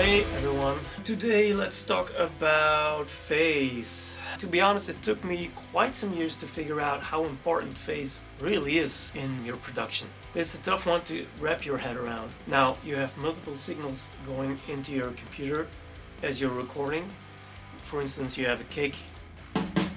Hey everyone, today let's talk about phase. To be honest, it took me quite some years to figure out how important phase really is in your production. It's a tough one to wrap your head around. Now, you have multiple signals going into your computer as you're recording. For instance, you have a kick,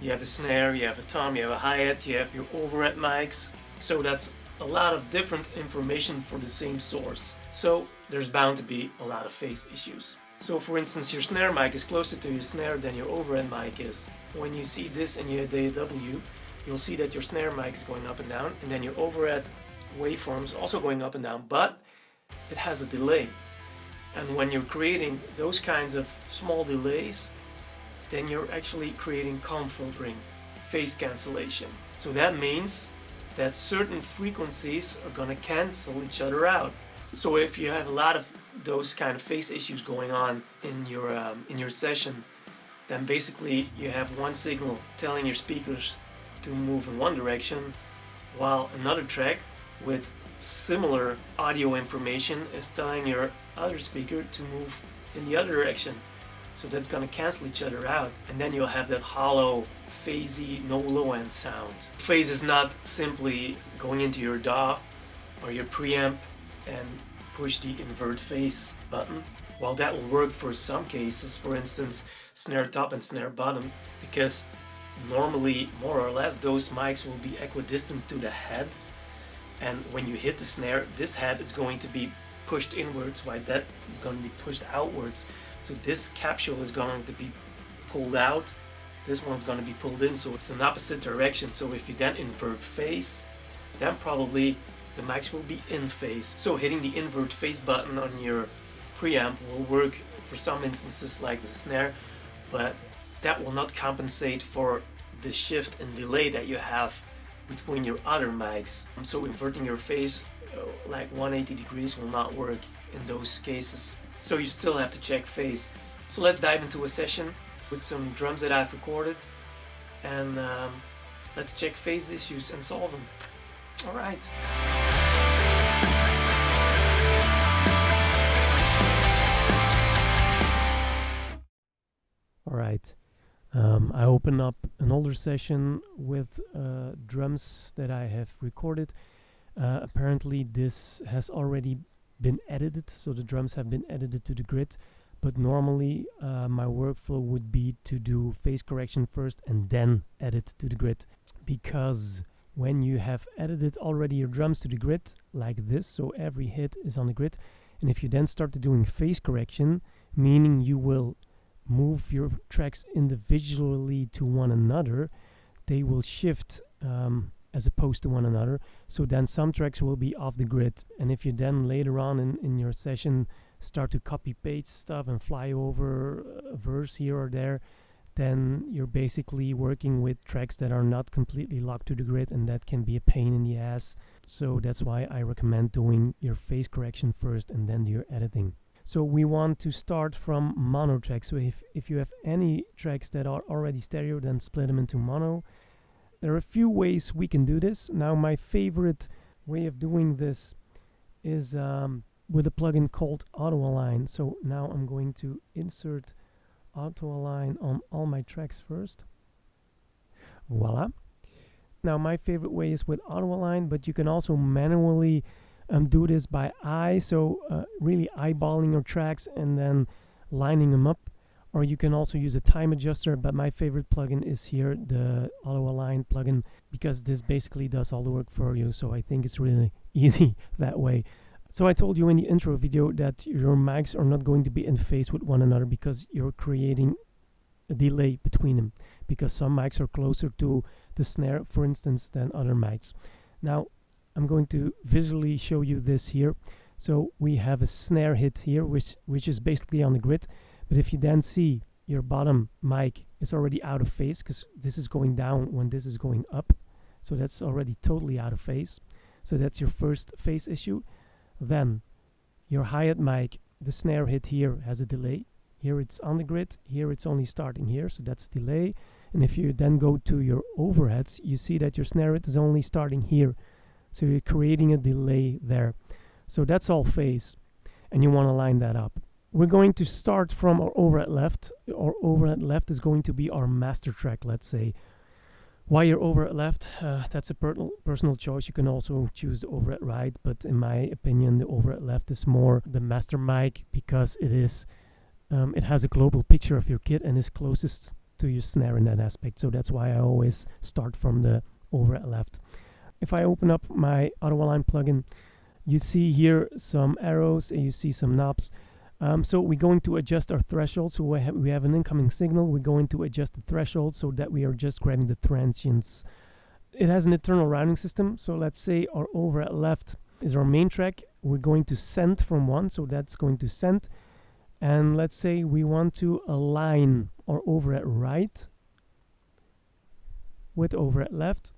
you have a snare, you have a tom, you have a hi-hat, you have your overhead mics. So that's a lot of different information for the same source. So there's bound to be a lot of phase issues. So for instance, your snare mic is closer to your snare than your overhead mic is. When you see this in your DAW, you'll see that your snare mic is going up and down, and then your overhead waveform is also going up and down, but it has a delay. And when you're creating those kinds of small delays, then you're actually creating comb filtering, phase cancellation. So that means that certain frequencies are going to cancel each other out. So if you have a lot of those kind of phase issues going on in your session, then basically you have one signal telling your speakers to move in one direction, while another track with similar audio information is telling your other speaker to move in the other direction. So that's going to cancel each other out, and then you'll have that hollow, phasey, no low end sound. Phase is not simply going into your DAW or your preamp and push the invert phase button. While that will work for some cases, for instance snare top and snare bottom, because normally more or less those mics will be equidistant to the head, and when you hit the snare, this head is going to be pushed inwards while that is going to be pushed outwards. So this capsule is going to be pulled out, this one's going to be pulled in, so it's an opposite direction. So if you then invert phase, then probably the mics will be in phase. So hitting the invert phase button on your preamp will work for some instances like the snare, but that will not compensate for the shift and delay that you have between your other mics. So inverting your phase like 180 degrees will not work in those cases. So you still have to check phase. So let's dive into a session with some drums that I've recorded, and let's check phase issues and solve them. All right. All right. I open up an older session with drums that I have recorded. Apparently this has already been edited, so the drums have been edited to the grid, but normally my workflow would be to do phase correction first and then edit to the grid, because when you have edited already your drums to the grid like this, so every hit is on the grid, and if you then start doing phase correction, meaning you will move your tracks individually to one another, they will shift as opposed to one another. So then some tracks will be off the grid, and if you then later on in your session start to copy paste stuff and fly over a verse here or there, then you're basically working with tracks that are not completely locked to the grid, and that can be a pain in the ass. So that's why I recommend doing your phase correction first and then do your editing. So we want to start from mono tracks. So if you have any tracks that are already stereo, then split them into mono. There are a few ways we can do this. Now my favorite way of doing this is with a plugin called Auto Align. So now I'm going to insert Auto Align on all my tracks first. Voila. Now my favorite way is with Auto Align, but you can also manually do this by eye, so really eyeballing your tracks and then lining them up, or you can also use a time adjuster, but my favorite plugin is here, the Auto Align plugin, because this basically does all the work for you, so I think it's really easy that way. So I told you in the intro video that your mics are not going to be in phase with one another because you're creating a delay between them, because some mics are closer to the snare, for instance, than other mics. Now I'm going to visually show you this here. So we have a snare hit here, which is basically on the grid. But if you then see your bottom mic is already out of phase, because this is going down when this is going up. So that's already totally out of phase. So that's your first phase issue. Then your hi-hat mic, the snare hit here has a delay. Here it's on the grid, here it's only starting here, so that's delay. And if you then go to your overheads, you see that your snare hit is only starting here. So you're creating a delay there. So that's all phase, and you want to line that up. we're going to start from our overhead left. Our overhead left is going to be our master track, let's say. Why your overhead left? That's a personal choice. You can also choose the overhead right, but in my opinion, the overhead left is more the master mic because it is, it has a global picture of your kit and is closest to your snare in that aspect. So that's why I always start from the overhead left. If I open up my Auto-Align plugin, you see here some arrows and you see some knobs. So we're going to adjust our threshold. So we have an incoming signal. We're going to adjust the threshold so that we are just grabbing the transients. It has an internal routing system. So let's say our overhead left is our main track. We're going to send from 1. So that's going to send. And let's say we want to align our overhead right with overhead left.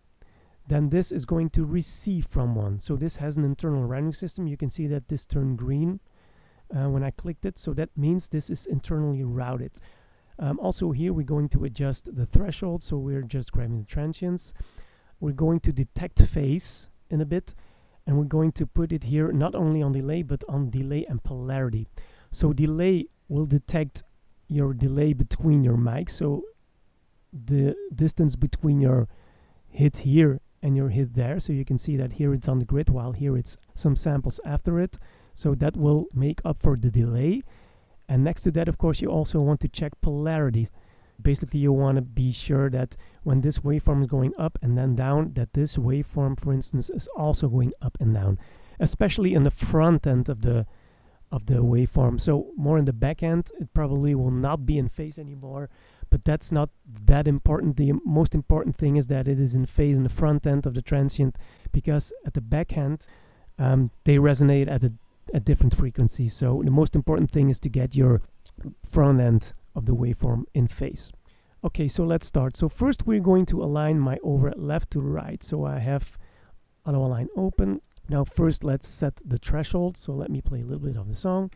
Then this is going to receive from 1. So this has an internal routing system. You can see that this turned green when I clicked it. So that means this is internally routed. Also here we're going to adjust the threshold. So we're just grabbing the transients. We're going to detect phase in a bit. And we're going to put it here not only on delay, but on delay and polarity. So delay will detect your delay between your mics. So the distance between your hit here and your hit there. So you can see that here it's on the grid, while here it's some samples after it. So that will make up for the delay. And next to that, of course, you also want to check polarity. Basically, you want to be sure that when this waveform is going up and then down, that this waveform, for instance, is also going up and down, especially in the front end of the waveform. So more in the back end, it probably will not be in phase anymore, but that's not that important. The most important thing is that it is in phase in the front end of the transient, because at the back end, they resonate at different frequencies. So the most important thing is to get your front end of the waveform in phase. Okay, so let's start. So first we're going to align my overhead left to right. So I have Auto-Align open. Now first let's set the threshold. So let me play a little bit of the song.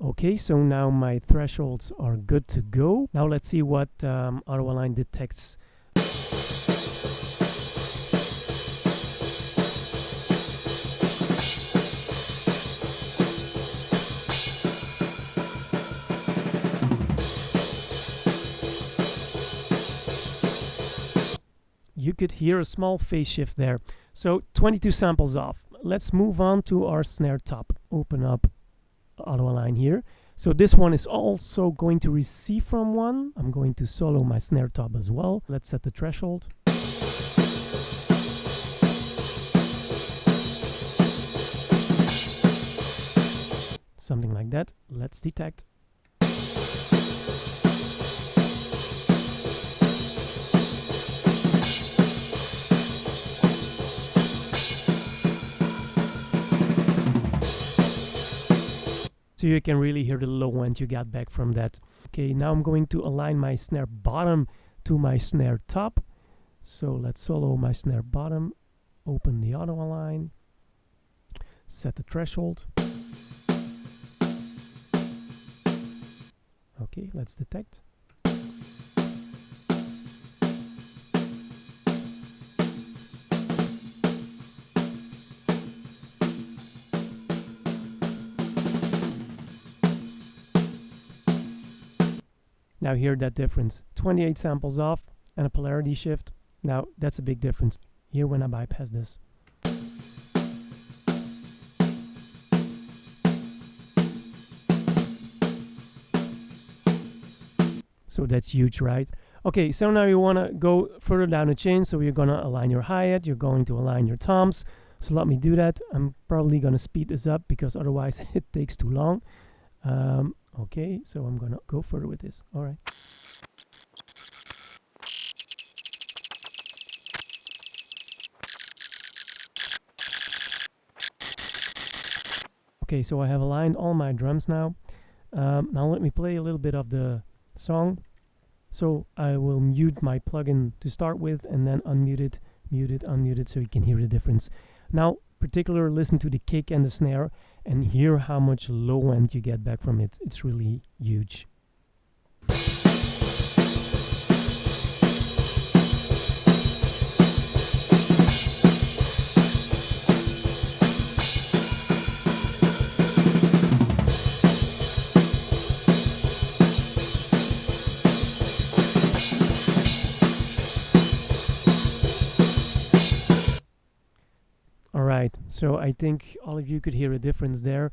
Okay, so now my thresholds are good to go. Now let's see what Auto-Align detects. You could hear a small phase shift there. So 22 samples off. Let's move on to our snare top. Open up Auto-Align here. So this one is also going to receive from 1. I'm going to solo my snare top as well. Let's set the threshold. Something like that. Let's detect. So you can really hear the low end you got back from that. Okay, now I'm going to align my snare bottom to my snare top. So let's solo my snare bottom, open the Auto-Align, set the threshold. Okay, let's detect. Now hear that difference. 28 samples off and a polarity shift. Now that's a big difference. Here when I bypass this. So that's huge, right? Okay, so now you want to go further down the chain. So you're going to align your hi-hat. You're going to align your toms. So let me do that. I'm probably going to speed this up because otherwise it takes too long. Okay, so I'm gonna go further with this. All right. Okay, so I have aligned all my drums now. Now let me play a little bit of the song. So I will mute my plugin to start with and then unmute it, mute it, unmute it so you can hear the difference. Now, particular, listen to the kick and the snare and hear how much low end you get back from it. It's really huge. So I think all of you could hear a difference there.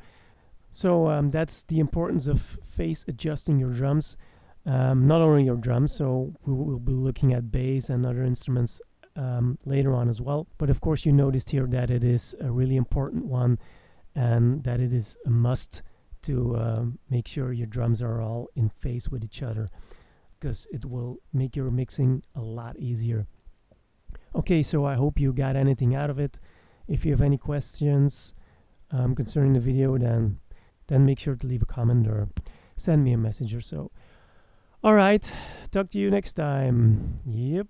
So that's the importance of phase adjusting your drums. Not only your drums, so we will be looking at bass and other instruments later on as well. But of course, you noticed here that it is a really important one, and that it is a must to make sure your drums are all in phase with each other, because it will make your mixing a lot easier. Okay, so I hope you got anything out of it. If you have any questions concerning the video, then make sure to leave a comment or send me a message or so. All right, talk to you next time. Yep.